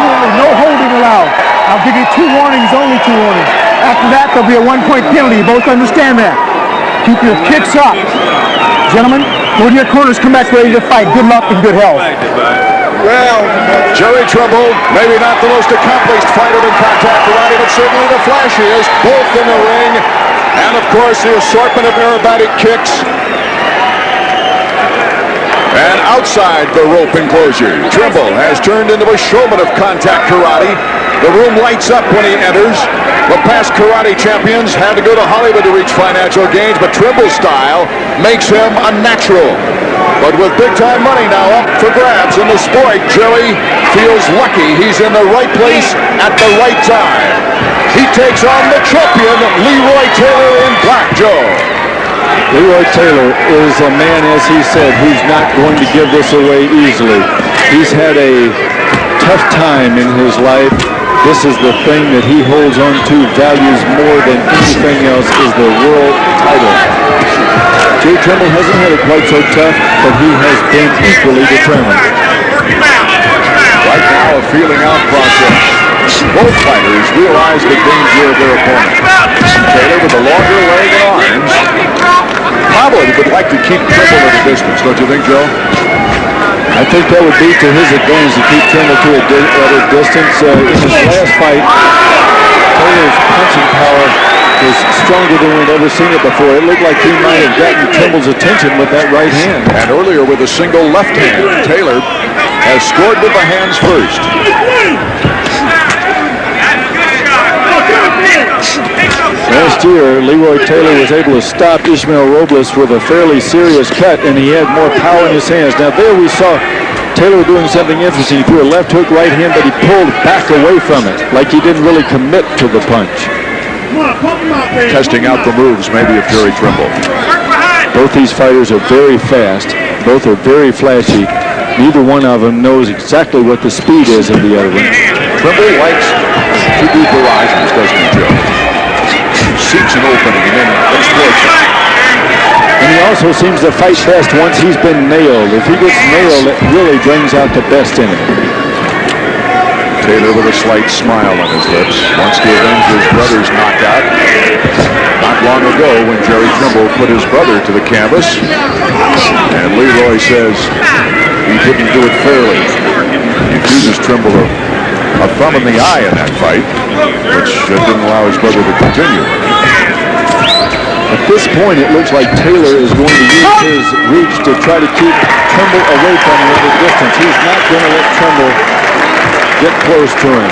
only, no holding allowed. I'll give you 2 warnings, only 2 warnings. After that, there'll be a 1-point penalty. You both understand that. Keep your kicks up. Gentlemen, go to your corners, come back ready to fight. Good luck and good health. Well, Jerry Trimble, maybe not the most accomplished fighter in contact karate, but certainly the flashiest, both in the ring. And, of course, the assortment of aerobatic kicks. And outside the rope enclosure, Trimble has turned into a showman of contact karate. The room lights up when he enters. The past karate champions had to go to Hollywood to reach financial gains, but Trimble's style makes him a natural. But with big-time money now up for grabs in the sport, Jerry feels lucky he's in the right place at the right time. He takes on the champion, Leroy Taylor in black, Joe. Leroy Taylor is a man, as he said, who's not going to give this away easily. He's had a tough time in his life. This is the thing that he holds on to, values more than anything else, is the world title. Jay Trimble hasn't had it quite so tough, but he has been equally determined. Right now, a feeling out process. Both fighters realize the danger of their opponent. Taylor with a longer leg and arms probably would like to keep Trimble at a distance, don't you think, Joe? I think that would be to his advantage to keep Trimble at a distance. In his last fight, Taylor's punching power was stronger than we'd ever seen it before. It looked like he might have gotten Trimble's attention with that right hand. And earlier with a single left hand, Taylor has scored with the hands first. Last year, Leroy Taylor was able to stop Ishmael Robles with a fairly serious cut, and he had more power in his hands. Now there we saw Taylor doing something interesting. He threw a left hook right hand, but he pulled back away from it, like he didn't really commit to the punch. Testing out the moves, maybe, of Jerry Trimble. Both these fighters are very fast. Both are very flashy. Neither one of them knows exactly what the speed is of the other one. Trimble likes to do barrages, doesn't he, Joe? Seeks an opening and then exploits it. And he also seems to fight best once he's been nailed. If he gets nailed, it really brings out the best in him. Taylor with a slight smile on his lips wants to avenge his brother's knockout. Not long ago when Jerry Trimble put his brother to the canvas. And Leroy says he didn't do it fairly. He accuses Trimble of a thumb in the eye in that fight, which didn't allow his brother to continue. At this point, it looks like Taylor is going to use his reach to try to keep Trimble away from him at a distance. He's not going to let Trimble get close to him.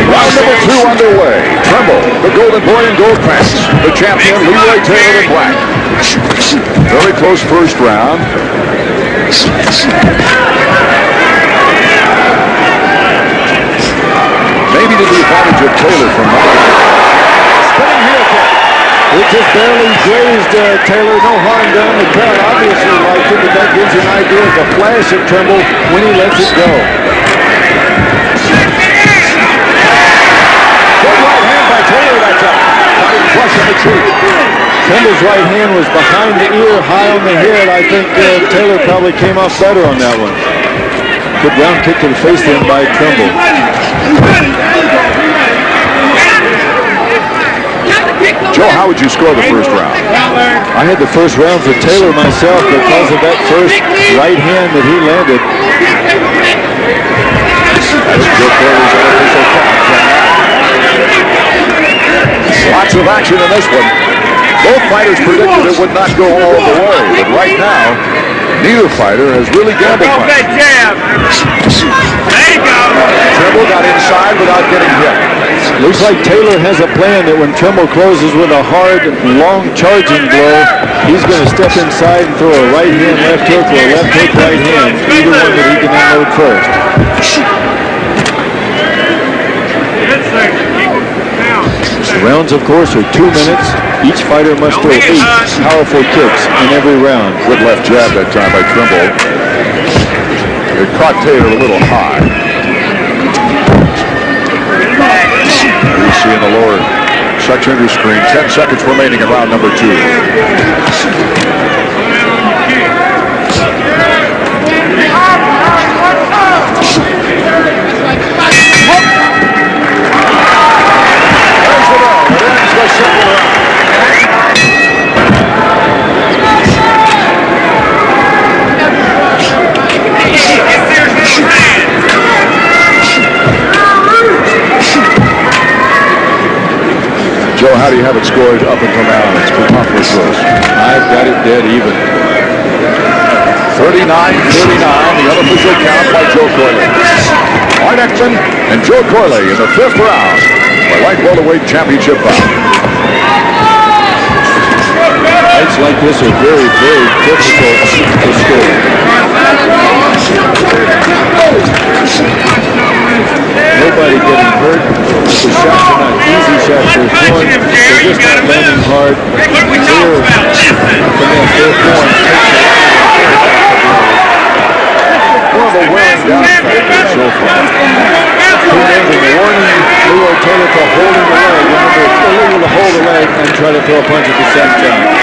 Round number 2 underway. Trimble, the golden boy in gold pants. The champion, Leroy Taylor in black. Very close first round. Maybe to the advantage of Taylor from spinning heel kick. It just barely grazed Taylor. No harm done. The crowd obviously liked it, but that gives you an idea of the flash of Trimble when he lets it go. Good right hand by Taylor that time. Flush in the cheek. Trimble's right hand was behind the ear, high on the head. I think Taylor probably came off better on that one. Good round kick to the face then by Trimble. Joe, how would you score the first round? I had the first round for Taylor myself because of that first right hand that he landed. That's Joe Porter's unofficial count. Lots of action in this one. Both fighters predicted it would not go all the way, but right now, neither fighter has really gambled much. Trimble got inside without getting hit. Looks like Taylor has a plan that when Trimble closes with a hard, long charging blow, he's going to step inside and throw a right hand, left hook, or a left hook, right hand, either one that he can unload first. The rounds, of course, are 2 minutes. Each fighter must throw 8 powerful kicks in every round. Good left jab that time by Trimble. It caught Taylor a little high. You see in the lower section of your screen, 10 seconds remaining in round number 2. Joe, how do you have it scored up until now? It's been awfully close. I've got it dead even. 39-39, the unofficial count by Joe Corley. Art Ekman and Joe Corley in the 5th round for light welterweight championship bout. Fights like this are very, very difficult to score. Nobody getting hurt. The shots are not easy shots they're throwing. They're just not landing hard. Clear from that 5th one. One of the wearing down factors so far. He gave him a warning. Leroy Taylor for holding the leg. Remember, it's illegal to hold the leg and try to throw a punch at the same time.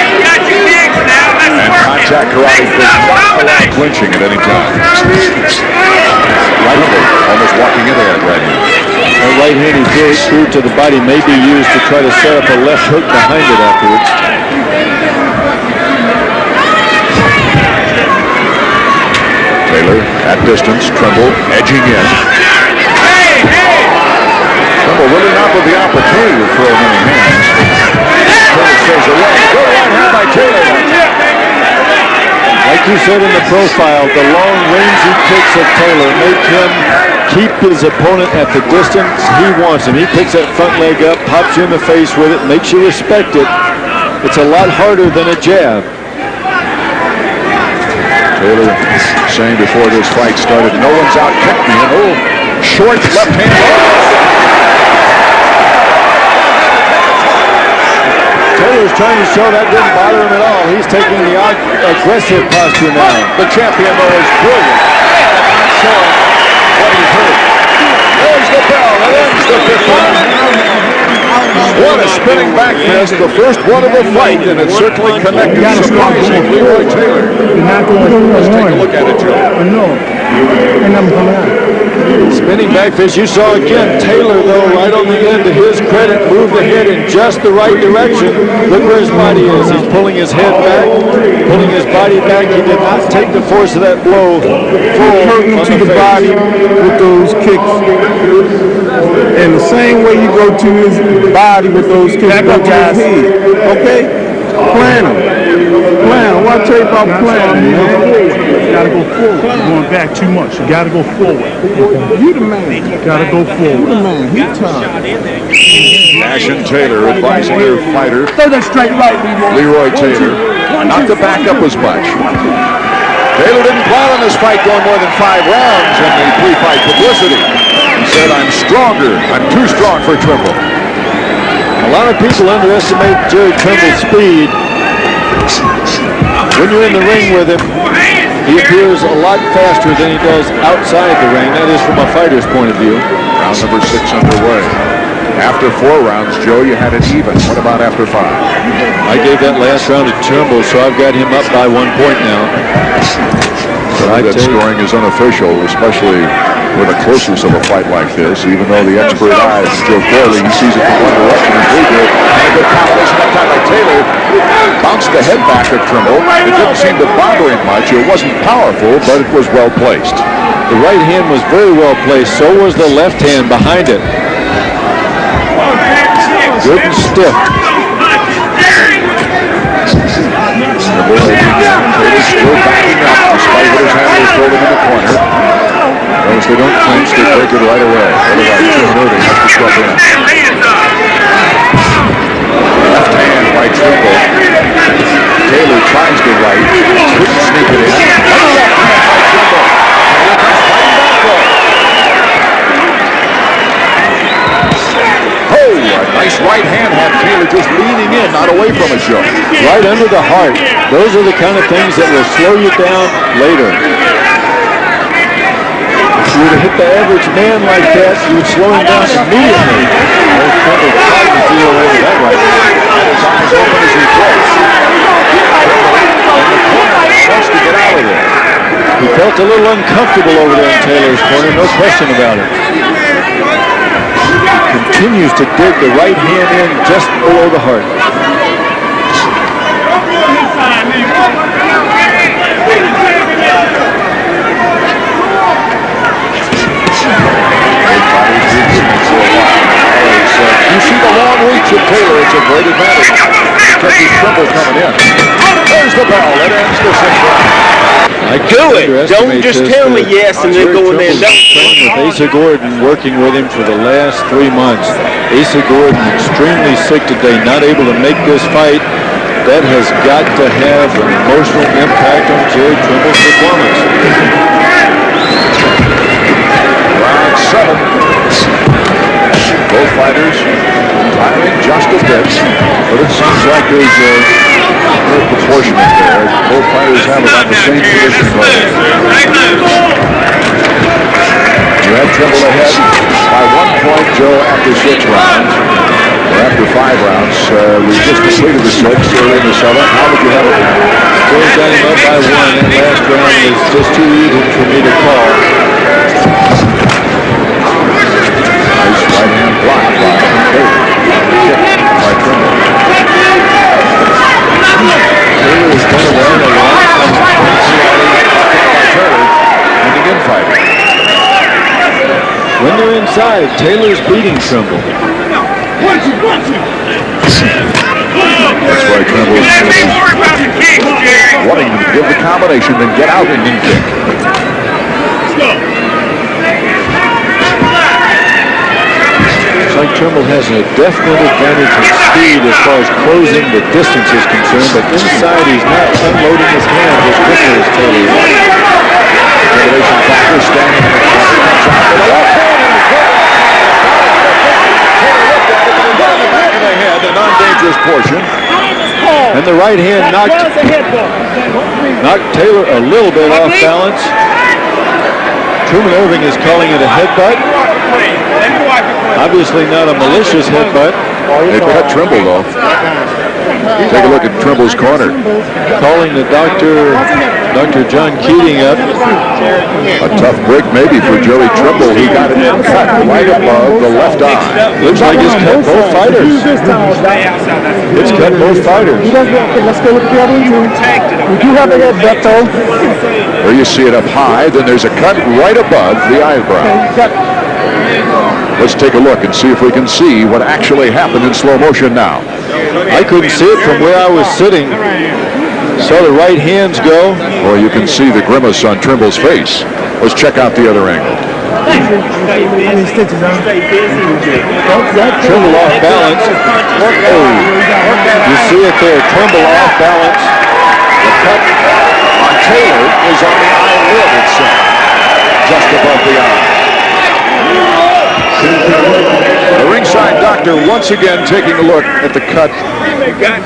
And contact karate does not allow clinching at any time. Right hook, almost walking into that right hand. A right hand he threw to the body may be used to try to set up a left hook behind it afterwards. Taylor at distance, Trimble edging in. Trimble really not with the opportunity to throw many hands. Taylor says away. Good right hand by Taylor. Like you said in the profile, the long rangy kicks of Taylor make him keep his opponent at the distance he wants him. He picks that front leg up, pops you in the face with it, makes you respect it. It's a lot harder than a jab. Taylor saying before this fight started, no one's out kicked me. An old short left hand. Taylor's trying to show that didn't bother him at all. He's taking the aggressive posture now. The champion, though, is brilliant. Not showing what he heard. There's the bell. That ends the 5th round. What a spinning back fist, the first one of the fight, and it certainly connected surprising Leroy Taylor. Let's take a look at it, Joe. Spinning back fist, you saw again. Taylor, though, right on the end, to his credit, moved the head in just the right direction. Look where his body is. He's pulling his head back, pulling his body back. He did not take the force of that blow full hurting to the body with those kicks. And the same way you go to his body with those kicks, go to his head. Okay? Plan them. Plan them. What I tell you about planning, man? You gotta go forward. You're going back too much. You gotta go forward. You the man. You gotta go You the forward. man. He time. Nash and Taylor advising their fighter, Throw that straight right, Leroy Taylor, not to back up as much. Taylor didn't plan on this fight going more than 5 rounds in the pre-fight publicity. He said, I'm stronger. I'm too strong for Trimble. A lot of people underestimate Jerry Trimble's speed. When you're in the ring with him, he appears a lot faster than he does outside the ring. That is from a fighter's point of view. Round number 6 underway. After 4 rounds, Joe, you had it even. What about after 5? I gave that last round to Trimble, so I've got him up by 1 point now. But That scoring is unofficial, especially with the closeness of a fight like this. Even though the expert eyes, Joe Corley, he sees it from one direction as we did. And a good combination that time by Taylor. Bounced the head back of Trimble. It didn't seem to bother him much. It wasn't powerful, but it was well placed. The right hand was very well placed. So was the left hand behind it. Good and stiff. Trimble Taylor still backing up despite what his handlers told him in the corner. Notice they don't clinch, they break it right away. Otherwise, Trimble has to step in. Left hand by Trimble. Taylor tries the right, couldn't sneak it in. Another left hand by Trimble. Taylor comes fighting back though. Oh, a nice right hand had Taylor just leaning in, not away from a show. Right under the heart. Those are the kind of things that will slow you down later. If you were to hit the average man like that, you would slow him down immediately. There's Trimble trying to deal with that right now. His eyes open as he throws. In the corner, wants to get out of there. He felt a little uncomfortable over there in Taylor's corner, no question about it. Continues to dig the right hand in just below the heart. You see the long reach of Taylor. It's a Taylor coming in. There's the bell. It ends the 6th round. Do it. Don't just tell me yes and then go in there and Training with Asa Gordon, working with him for the last 3 months. Asa Gordon extremely sick today, not able to make this fight. That has got to have an emotional impact on Jerry Trimble's performance. Round 7. Both fighters firing just a bit, but it seems like there's a good proportion there. Both fighters have about the same position. You have Trimble ahead by 1 point, Joe, after 6 rounds. Or after 5 rounds. We just completed the 6th, early in the 7th. How would you have it now? Still got him up by 1. That last round is just too even for me to call. Nice right-hand block by Taylor. Kick by Trimble. Taylor is going to learn a lot from Taylor and again fighting. when they're inside. Taylor's beating Trimble. That's why Trimble is wanting to give the combination, then get out and then kick. Looks like Trimble has a definite advantage in speed as far as closing the distance is concerned, but inside he's not unloading his hands as quickly as Taylor is. Combination factor standing in the corner. Shot to the left hand in the corner. Taylor looked at it and got the back of the head, a non-dangerous portion. And the right hand knocked Taylor a little bit off balance. Truman Irving is calling it a headbutt. Obviously not a malicious headbutt. They cut Trimble though. Take a look at Trimble's corner. Calling the Dr. John Keating up. A tough break maybe for Joey Trimble. He got it cut right above the left eye. Looks like it's cut both fighters. It's cut both fighters. Let's go look at the other one too. We do have a headbutt though. There you see it up high. Then there's a cut right above the eyebrow. Let's take a look and see if we can see what actually happened in slow motion now. I couldn't see it from where I was sitting. Saw the right hands go. Well, you can see the grimace on Trimble's face. Let's check out the other angle. Trimble off balance. Oh, you see it there. Trimble off balance. The cut on Taylor is on the eyelid itself, just above the eye. The ringside doctor once again taking a look at the cut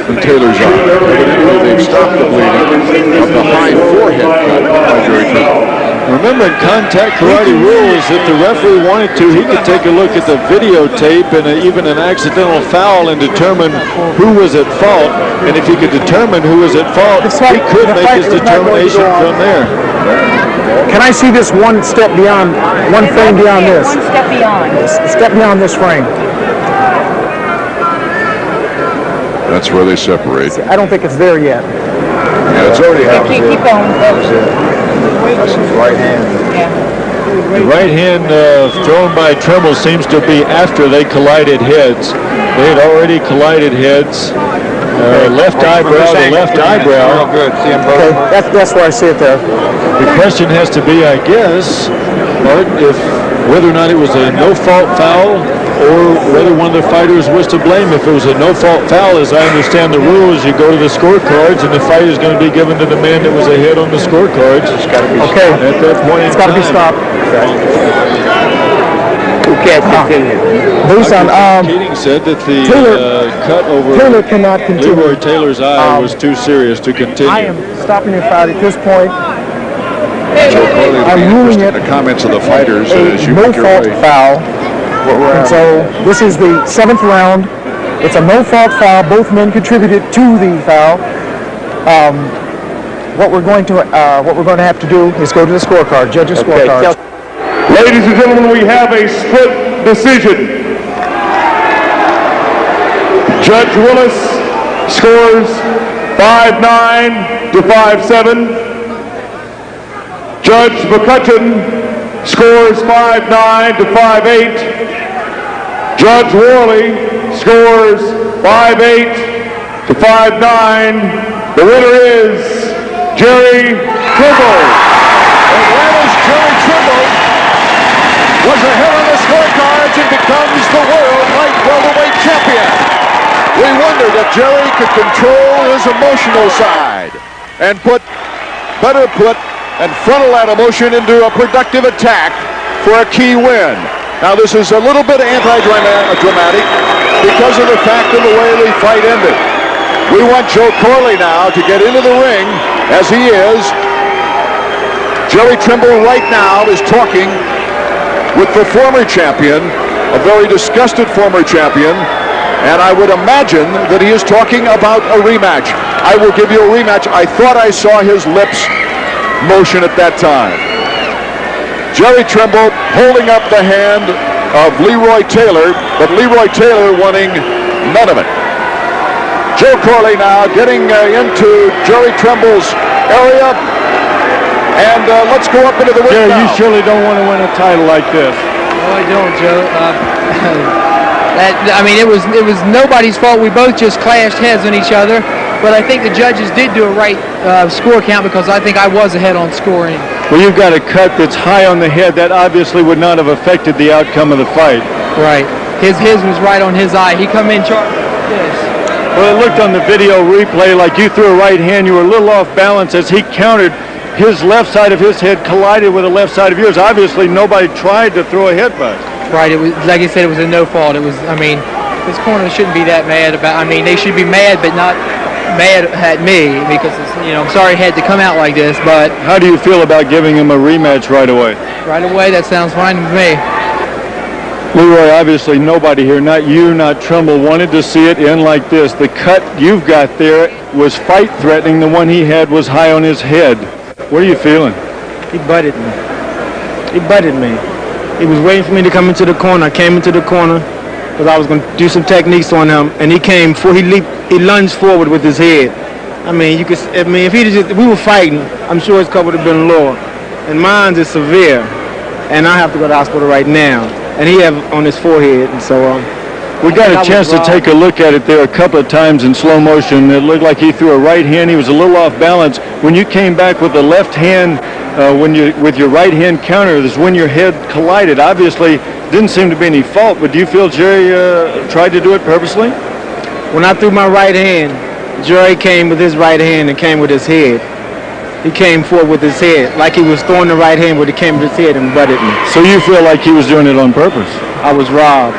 in Taylor's eye. Evidently, they've stopped the bleeding of the high forehead cut by Jerry Trimble. Remember, in contact karate rules, if the referee wanted to, he could take a look at the videotape and even an accidental foul and determine who was at fault. And if he could determine who was at fault, he could make his determination from there. Can I see this one step beyond, one frame beyond this? One step beyond. Step beyond this frame. That's where they separate. I don't think it's there yet. Yeah, it's already happened. Keep going. That's his right hand. Yeah. The right hand thrown by Trimble seems to be after they collided heads. They had already collided heads. Left eyebrow to left eyebrow. Okay, that's where I see it there. The question has to be, I guess, Art, if whether or not it was a no-fault foul or whether one of the fighters was to blame. If it was a no-fault foul, as I understand the rules, you go to the scorecards and the fight is going to be given to the man that was ahead on the scorecards. It's got to be okay. At that point, it's got to be stopped. Who can't continue? Busan, Keating said that the cut over Taylor cannot continue. Leroy Taylor's eye was too serious to continue. I am stopping the fight at this point. Joe Corley, I'm ruling it the comments of the fighters as you make your no-fault way. foul. And so this is the 7th round. It's a no-fault foul. Both men contributed to the foul. What we're going to have to do is go to the scorecard, judges' scorecard. Ladies and gentlemen, we have a split decision. Judge Willis scores 5-9 to 5-7. Judge McCutcheon scores 5-9 to 5-8. Judge Worley scores 5-8 To 5'9", the winner is Jerry Trimble. Atlanta's Jerry Trimble was ahead on the scorecards and becomes the world light welterweight champion. We wondered if Jerry could control his emotional side and better put and funnel that emotion into a productive attack for a key win. Now this is a little bit anti-dramatic because of the fact of the way the fight ended. We want Joe Corley now to get into the ring as he is. Jerry Trimble right now is talking with the former champion, a very disgusted former champion, and I would imagine that he is talking about a rematch. I will give you a rematch. I thought I saw his lips motion at that time. Jerry Trimble holding up the hand of Leroy Taylor, but Leroy Taylor wanting none of it. Joe Corley now getting into Jerry Trimble's area, and let's go up into the ring. Jerry, now. you surely don't want to win a title like this. No, I don't, Joe. It was nobody's fault. We both just clashed heads on each other. But I think the judges did do a right score count because I think I was ahead on scoring. Well, you've got a cut that's high on the head. That obviously would not have affected the outcome of the fight. Right. His was right on his eye. He come in charged like this. Well, it looked on the video replay like you threw a right hand. You were a little off balance as he countered. His left side of his head collided with the left side of yours. Obviously, nobody tried to throw a headbutt. Right. It was, like I said, it was a no fault. It was, this corner shouldn't be that mad about. They should be mad, but not mad at me because I'm sorry it had to come out like this. But how do you feel about giving him a rematch right away? Right away, that sounds fine with me. Leroy, obviously nobody here, not you, not Trimble, wanted to see it end like this. The cut you've got there was fight-threatening. The one he had was high on his head. What are you feeling? He butted me. He butted me. He was waiting for me to come into the corner. I came into the corner because I was going to do some techniques on him, and he came for he lunged forward with his head. If we were fighting, I'm sure his cut would have been lower. And mine is severe, and I have to go to the hospital right now. And he have on his forehead, and so we got a chance to take a look at it there a couple of times in slow motion. It looked like he threw a right hand. He was a little off balance. When you came back with the left hand, with your right hand counter, this is when your head collided. Obviously, didn't seem to be any fault. But do you feel Jerry tried to do it purposely? When I threw my right hand, Jerry came with his right hand and came with his head. He came forward with his head, like he was throwing the right hand, but he came with his head and butted me. So you feel like he was doing it on purpose? I was robbed.